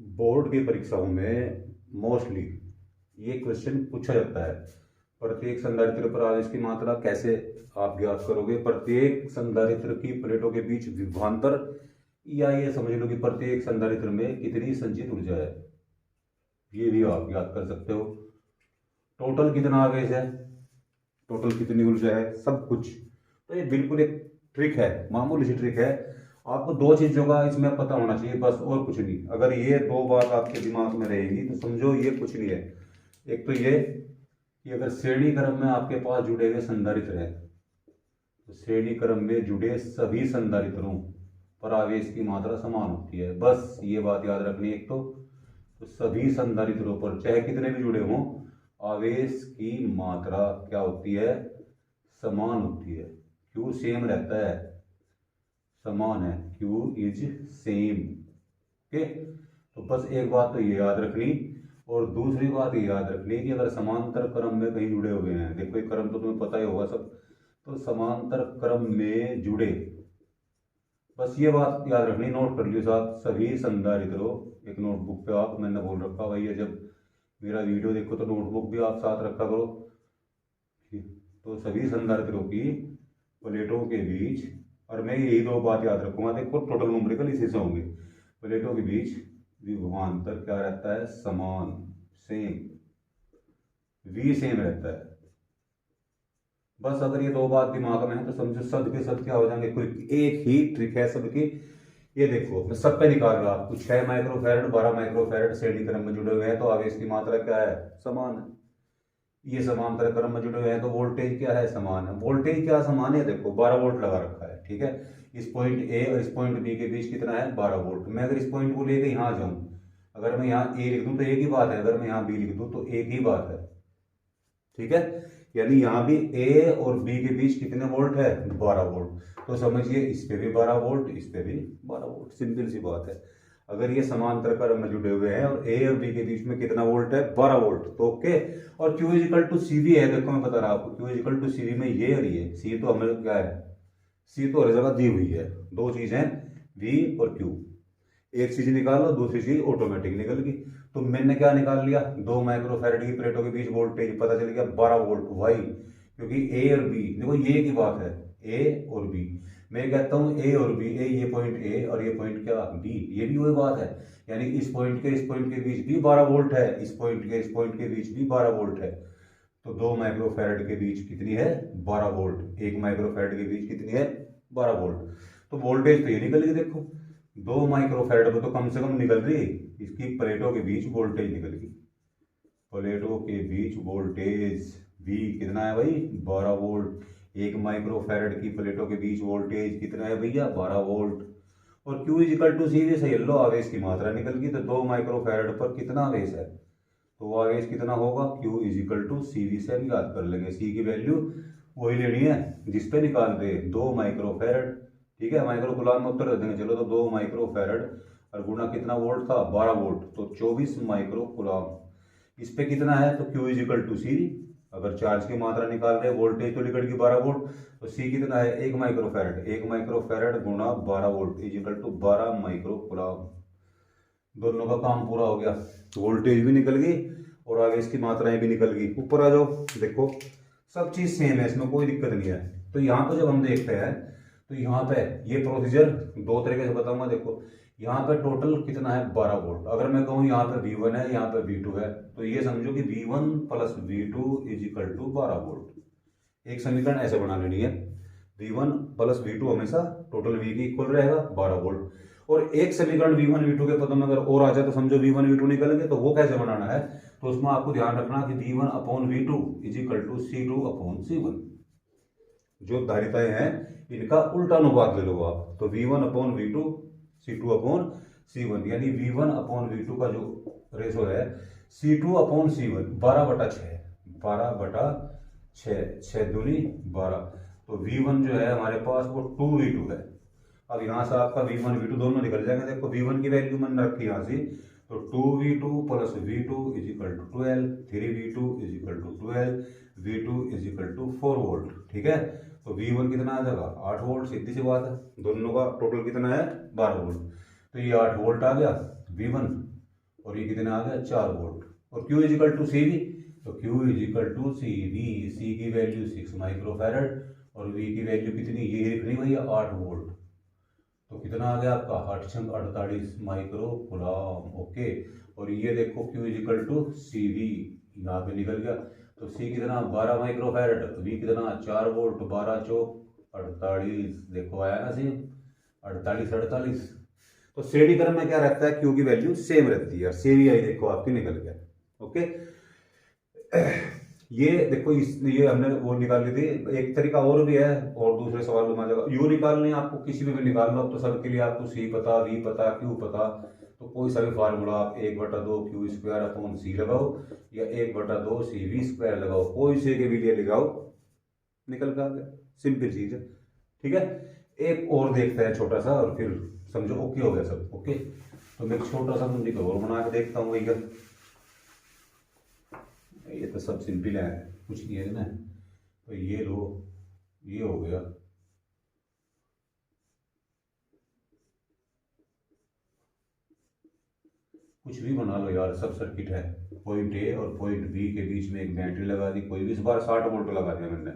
Board की परीक्षाओं में मोस्टली ये क्वेश्चन पूछा जाता है। प्रत्येक संधारित्र पर आवेश की मात्रा कैसे आप ज्ञात करोगे। प्रत्येक संधारित्र की प्लेटों के बीच विभवांतर, या ये समझ लो कि प्रत्येक संधारित्र में कितनी संचित ऊर्जा है, ये भी आप ज्ञात कर सकते हो। टोटल कितना आवेश है, टोटल कितनी ऊर्जा है, सब कुछ। तो ये बिल्कुल एक ट्रिक है, मामूली सी ट्रिक है। आपको दो चीजों का इसमें पता होना चाहिए बस, और कुछ नहीं। अगर ये दो बात आपके दिमाग में रहेगी तो समझो ये कुछ नहीं है। एक तो ये कि अगर श्रेणी क्रम में आपके पास जुड़े हुए संधारित्र है तो श्रेणी क्रम में जुड़े सभी संधारित्रों पर आवेश की मात्रा समान होती है। बस ये बात याद रखनी है। एक तो सभी संधारित्रों पर चाहे कितने भी जुड़े हों, आवेश की मात्रा क्या होती है, समान होती है। क्यू सेम रहता है, समान है, क्यू इज सेम। ओके, तो बस एक बात तो ये याद रखनी। और दूसरी बात ये याद रखनी कि अगर समांतर क्रम में कहीं जुड़े हुए हैं, देखो एक क्रम तो तुम्हें पता ही होगा सब, तो समांतर क्रम में जुड़े, बस ये बात याद रखनी, नोट कर लियो साहब, सभी संधारित्रों, एक नोटबुक पे आप, मैंने बोल रखा भाई है जब मेरा वीडियो देखो तो नोटबुक भी आप साथ रखा करो। तो सभी संधारित्रों की प्लेटों के बीच, और मैं यही दो बात याद रखूंगा, देखो टोटल न्यूमेरिकल इसी से होंगे। प्लेटों के बीच विभवांतर क्या रहता है, समान, सेम, वी सेम रहता है। बस अगर ये दो बात दिमाग में है तो समझो सद के सद क्या हो जाएंगे, कोई एक ही ट्रिक है सबकी। ये देखो मैं सब पे निकाल रहा आपको, 6 माइक्रोफैरड 12 माइक्रोफैरड श्रेणी क्रम में जुड़े हुए हैं तो आवेश की मात्रा क्या है, समान है। ये समांतर क्रम में जुड़े हुए हैं तो वोल्टेज क्या है, समान है। वोल्टेज क्या समान है, देखो 12 वोल्ट लगा रखा है, ठीक है। इस पॉइंट ए और इस पॉइंट बी के बीच कितना है, 12 वोल्ट। मैं अगर इस पॉइंट को लेकर यहाँ जाऊं, अगर मैं यहाँ ए लिख दूं तो एक ही बात है, अगर मैं यहाँ बी लिख दूं तो एक ही बात है, ठीक है। यानी यहाँ भी ए और बी के बीच कितने वोल्ट है, 12 वोल्ट। तो समझिए इस पे भी 12 वोल्ट, इस पे भी 12 वोल्ट, सिंपल सी बात है। अगर ये समांतर क्रम में जुड़े हुए हैं और ए और बी के बीच में कितना वोल्ट है, 12 वोल्ट, तो ओके। और क्यू इजिकल टू सी भी है, देखो मैं बता रहा हूं आपको, क्यू इजिकल टू सी भी में ये और ये, सी तो हमें क्या है, सी तो हर जगह दी हुई है। दो चीज है, वी और क्यू। एक चीज निकालो, दूसरी चीज ऑटोमेटिक निकल गई। तो मैंने क्या निकाल लिया, 2 माइक्रोफैरड की प्लेटों के बीच वोल्टेज पता चल गया 12 वोल्ट। वाई, क्योंकि ए और बी, देखो ये की बात है, ए और बी। मैं कहता हूं ए और बी, ए ये पॉइंट ए और ये पॉइंट क्या, बी, ये भी वही बात है। यानी इस पॉइंट के इस पॉइंट के बीच भी 12 वोल्ट है, इस पॉइंट के इस पॉइंट के बीच भी 12 वोल्ट है। तो 2 माइक्रोफैरड के बीच कितनी है, 12 वोल्ट। 1 माइक्रोफैरड के बीच कितनी है, 12 वोल्ट। तो वोल्टेज तो ये निकल गई, देखो 2 माइक्रोफैरड पर तो कम से कम निकल रही, इसकी प्लेटों के बीच वोल्टेज निकल गई। प्लेटों के बीच वोल्टेज V कितना है भाई, 12 वोल्ट। 1 माइक्रोफैरड की प्लेटों के बीच वोल्टेज कितना है भैया, 12 वोल्ट। और Q इजिकल टू सी भी सही, लो आवेश की मात्रा निकल गई। तो 2 माइक्रोफैरड पर कितना आवेश है, तो वो आवेश कितना होगा, Q is equal to C V से हम याद कर लेंगे। सी की वैल्यू वही लेनी है जिसपे निकाल दे, 2 माइक्रोफैरड, ठीक है। माइक्रो कुलाम में उत्तर दे देंगे, चलो। तो 2 माइक्रोफैरड और गुणा कितना वोल्ट था, 12 वोल्ट, तो 24 माइक्रो कुलाम। इस पे कितना है, तो Q इजिकल टू सी, अगर चार्ज की मात्रा निकाल रहे हैं, वोल्टेज तो निकल गई 12 वोल्ट, तो सी कितना है, 1 माइक्रोफैरड। 1 माइक्रोफैरड गुणा 12 volt equal to 12 micro coulomb. दोनों का काम पूरा हो गया, वोल्टेज भी निकल गई और आवेश की मात्राएं भी निकल गई। ऊपर आ जाओ, देखो सब चीज सेम है, इसमें कोई दिक्कत नहीं है। तो यहाँ पे जब हम देखते हैं तो यहाँ पे ये प्रोसीजर दो तरीके से बताऊंगा। देखो यहाँ पे टोटल कितना है, 12 वोल्ट। अगर मैं कहूँ यहाँ पे V1 है, यहाँ पे V2 है, तो ये समझो कि V1 plus V2 equal to 12 volt. एक समीकरण ऐसे बना लेनी है, V1 प्लस V2 हमेशा टोटल V के इक्वल रहेगा, 12 वोल्ट। और एक समीकरण V1 V2 के पदों में अगर और आ जाए तो समझो V1 V2 निकलेंगे। तो वो कैसे बनाना है, तो उसमें आपको ध्यान रखना कि V1 upon V2 equal to C2 upon C1। जो धारिताएं हैं इनका उल्टा अनुपात ले लो आप, तो V1 upon V2 C2 upon C1, यानी V1 अपॉन V2 का जो रेशो है C2 अपॉन C1, 12/6, 12/6, 6 दूनी 12। तो V1 जो है हमारे पास वो 2V2 है। अब यहाँ से आपका V1 V2 दोनों निकल जाएंगे। देखो V1 की वैल्यू मैंने रखी यहाँ से, तो 2V2 plus V2 equal to 12, 3V2 equal to 12, V2 equal to 4 volt, ठीक है। तो V1 कितना आ जाएगा, 8 वोल्ट, सीधी सी बात है। दोनों का टोटल कितना है, 12 वोल्ट। तो ये 8 वोल्ट आ गया V1, और ये कितना आ गया 4 वोल्ट। और Q is equal to C V, तो Q इजिकल टू सी वी, सी की वैल्यू 6 माइक्रोफैरड और V की वैल्यू कितनी ये लिखनी भैया 8 वोल्ट। तो कितना आ गया आपका 848 माइक्रो कुलाम। ओके, और ये देखो Q is equal to C V यहाँ पे निकल गया। तो C कितना 12 माइक्रोफैरड, V कितना 4 वोल्ट, 12 चौक 48, देखो आया ना सेम 48। तो श्रेणी क्रम में क्या रहता है, Q की वैल्यू सेम रहती है और CVI देखो आपकी निकल गया। ओके, ये देखो ये हमने वो निकाल ली थी। एक तरीका और भी है और दूसरे सवाल में आ जाएगा। यू निकालने आपको किसी भी निकाल लो, अब तो सबके लिए आपको C पता, V पता, Q पता, तो कोई सा भी फार्मूला आप 1/2 Q स्क्वायर अपॉन C लगाओ या 1/2 CV स्क्वायर लगाओ, कोई से के भी लिए लगाओ, निकल के आ गया। सिंपल चीज है, ठीक है। एक और देखते हैं छोटा सा और फिर समझो ओके हो गया सब। ओके, तो मैं एक छोटा सा मुंडी को और बना के देखता हूँ भैया। ये तो सब सिंपल है, कुछ नहीं है ना। तो ये लो, ये हो गया, कुछ भी बना लो यार, सब सर्किट है। पॉइंट ए और पॉइंट बी के बीच में एक बैटरी लगा दी, कोई भी, इस बार 60 वोल्ट लगा दिया मैंने,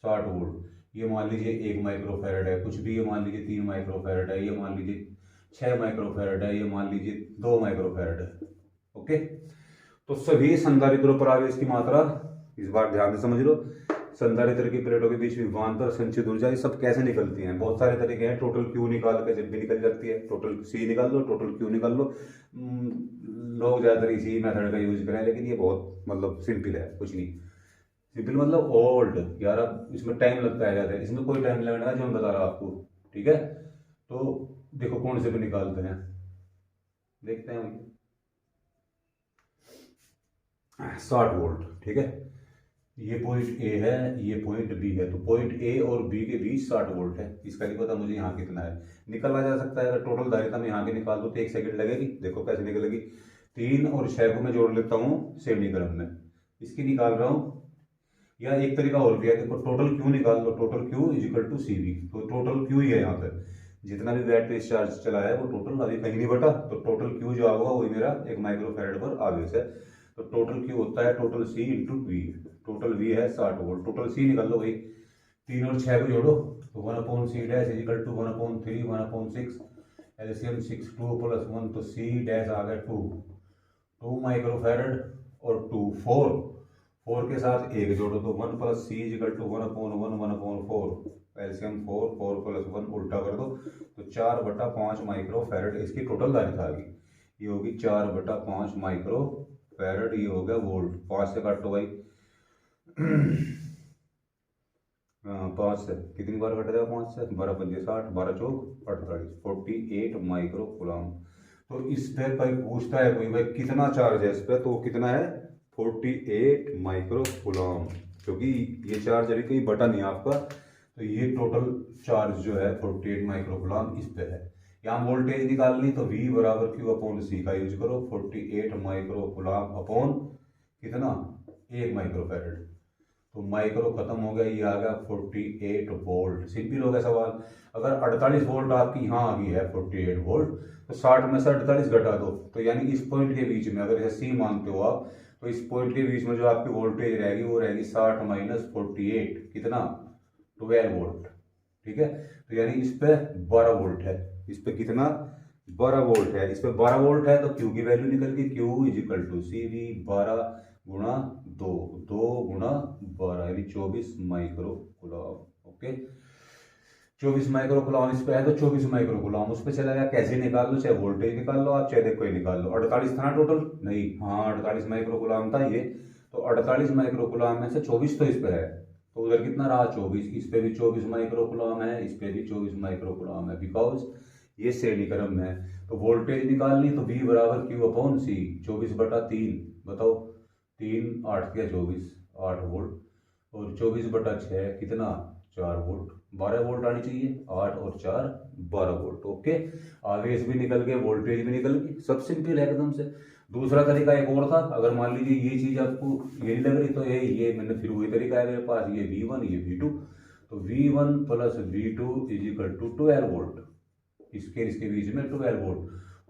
60 वोल्ट। ये मान लीजिए 1 माइक्रोफैरड है, कुछ भी, ये मान लीजिए 3 माइक्रोफैरड है, ये मान लीजिए 6 माइक्रोफैरड है, ये मान लीजिए 2 माइक्रोफैरड है। ओके, तो सभी संधारित्रों पर आवेश की मात्रा, इस बार ध्यान से समझ लो, संधारित्र की प्लेटों के बीच विभवांतर संचित ऊर्जा, ये सब कैसे निकलती हैं, बहुत सारे तरीके हैं। टोटल Q निकाल के जब भी निकल जाती है, टोटल C निकाल लो, टोटल Q निकाल लो। लोग ज्यादातर इसी मेथड का यूज करें, लेकिन ये बहुत मतलब सिंपल है, कुछ नहीं। सिंपल मतलब ओल्ड यार, अब इसमें टाइम लगता है ज्यादा, इसमें कोई टाइम लगने का जो मैं बता रहा आपको, ठीक है। तो देखो कौन से भी निकालते हैं, देखते हैं 60 वोल्ट, ठीक है। ये पॉइंट ए है, ये पॉइंट बी है, तो पॉइंट ए और बी के बीच 60 वोल्ट है। इसका नहीं पता मुझे यहाँ कितना है, निकाला जा सकता है। अगर टोटल धारिता में यहाँ की निकाल दो तो 1 सेकंड लगेगी। देखो कैसे निकलेगी, 3 और 6 को मैं जोड़ लेता हूँ श्रेणी क्रम में, इसकी निकाल रहा हूँ। या एक तरीका और भी है, देखो टोटल Q निकाल लो, total Q is equal to CV, तो टोटल Q ही है यहाँ पे, जितना भी बैटरी चार्ज चला है वो टोटल अभी कहीं नहीं बटा, तो टोटल Q जो होगा वही मेरा 1 माइक्रोफैरड पर आवेश है। तो टोटल Q होता है total C into V, total V है 60 वोल्ट, टोटल C निकाल लो भाई, 3 और 6 को जोड़ो तो 1/C dash is equal to 1/3 1/6, LCM 6 2 + 1, तो C डैश आ गया 2 माइक्रोफैरड और 2 4 के साथ 1 जोड़ो तो 1 + C इजिकल टू 1/1 1/4, एलसीएम 4 + 1 उल्टा कर दो तो 4/5 माइक्रोफैरड इसकी टोटल धारिता आ गई। ये होगी 4/5 माइक्रोफैरड, ये हो गया वोल्ट। 5 से काटो भाई, 5 से कितनी बार कट जाएगा, 5 से 12 × 60, 12 चौक 48, 48 माइक्रो कुलाम। तो इस पे भाई पूछता है कोई भाई कितना चार्ज है इस पे, तो कितना है 48 माइक्रो कुलाम, क्योंकि ये चार्ज अभी कहीं बटा नहीं आपका, तो ये टोटल चार्ज जो है 48 माइक्रो कुलाम इस पे है। यहाँ वोल्टेज निकालनी तो V = Q/C का यूज करो, 48 माइक्रो कुलाम अपॉन कितना 1 माइक्रोफैरड, तो माइक्रो खत्म हो गया, ये आ गया 48 वोल्ट। सिंपल हो गया सवाल। अगर 48 वोल्ट आपकी यहाँ आ गई है 48 वोल्ट, तो 60 में से 48 घटा दो, तो यानी इस पॉइंट के बीच में, अगर जैसे C मानते हो आप, तो इस पॉइंट के बीच में जो आपकी वोल्टेज रहेगी वो रहेगी 60 - 48, कितना 12 वोल्ट, ठीक है। तो यानी इस पे 12 वोल्ट है, इस पे कितना 12 वोल्ट है, इस पे 12 वोल्ट है, तो Q की वैल्यू निकल गई, Q इजिकल टू CV 12 गुणा 2, 2 गुणा 12 यानी 24 माइक्रो कुलाम। ओके, 24 माइक्रो कुलाम इस पे है, तो 24 माइक्रो कुलाम उस पे चला गया। कैसे निकाल लो, चाहे वोल्टेज निकाल लो आप, चाहे देखो निकाल लो। 48 था ना टोटल, नहीं, हाँ 48 माइक्रो कुलाम था ये, तो 48 माइक्रो कुलाम में से 24 तो इस पे है, तो उधर कितना रहा 24, इस पे भी 24 माइक्रो कुलाम है, इस पे भी 24 माइक्रो कुलाम है, बिकॉज ये श्रेणी क्रम है। तो वोल्टेज निकालनी तो V = Q/C, 24/3, बताओ 3 8 के 24, 8 वोल्ट, और 24/6 कितना 4 वोल्ट, 12 वोल्ट आनी चाहिए, 8 और 4 12 वोल्ट। ओके, आवेश भी निकल गए, वोल्टेज भी निकल गई, सब सिंपल है एकदम से। दूसरा तरीका एक और था, अगर मान लीजिए ये चीज आपको ये नहीं लग रही, तो ये मैंने फिर वही तरीका है मेरे पास, ये V1 ये V2, तो V1 + V2 = 12 वोल्ट, इसके बीच में 12 वोल्ट,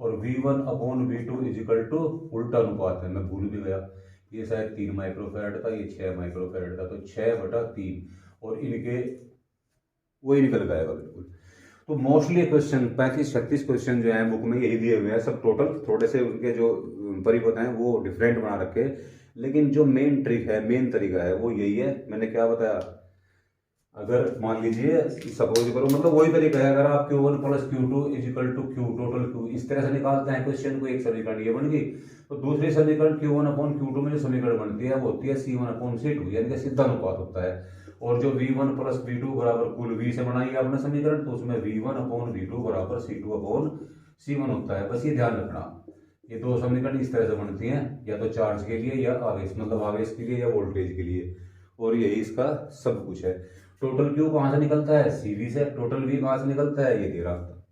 और V1 upon V2 equal to उल्टा अनुपात है, मैं भूल भी गया, ये शायद 3 माइक्रोफैराड था, ये 6 माइक्रोफैराड था, तो 6/3 और इनके वही निकल जाएगा बिल्कुल। तो मोस्टली क्वेश्चन 35-36 क्वेश्चन जो है बुक में यही दिए हुए हैं सब टोटल, थोड़े से उनके जो परिपथ हैं वो डिफरेंट बना रखे, लेकिन जो मेन ट्रिक है, मेन तरीका है वो यही है। मैंने क्या बताया, अगर मान लीजिए सपोज करो, मतलब वही तरीका है, अगर आप Q1 plus Q2 equal to Q total Q इस तरह से निकालते हैं क्वेश्चन को, एक समीकरण ये बन गई, तो दूसरी समीकरण Q1 अपॉन Q2 में जो समीकरण बनती है वो होती है C1 अपॉन C2, यानी कि सीधा अनुपात होता है। और जो V1 प्लस V2 बराबर कुल V से बनाई आपने समीकरण, तो उसमें V1 अपॉन V2 बराबर C2 अपॉन C1 होता है। बस ये ध्यान रखना, ये दो समीकरण इस तरह से बनती हैं, या तो चार्ज के लिए या आवेश, मतलब आवेश के लिए या वोल्टेज के लिए, और यही इसका सब कुछ है। टोटल Q कहाँ से निकलता है, CV से। टोटल V कहाँ से निकलता है, ये दे रहा था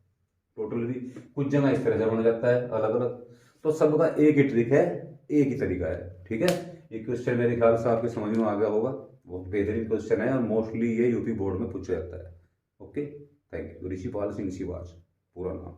टोटल V। कुछ जगह इस तरह से बन जाता है अलग अलग, तो सबका एक ही ट्रिक है, एक ही तरीका है, ठीक है। ये क्वेश्चन मेरे ख्याल से आपके समझ में आ गया होगा, बहुत बेहतरीन क्वेश्चन है और मोस्टली ये यूपी बोर्ड में पूछा जाता है। Okay, thank you. Rishipal Singh Shivaj पूरा नाम।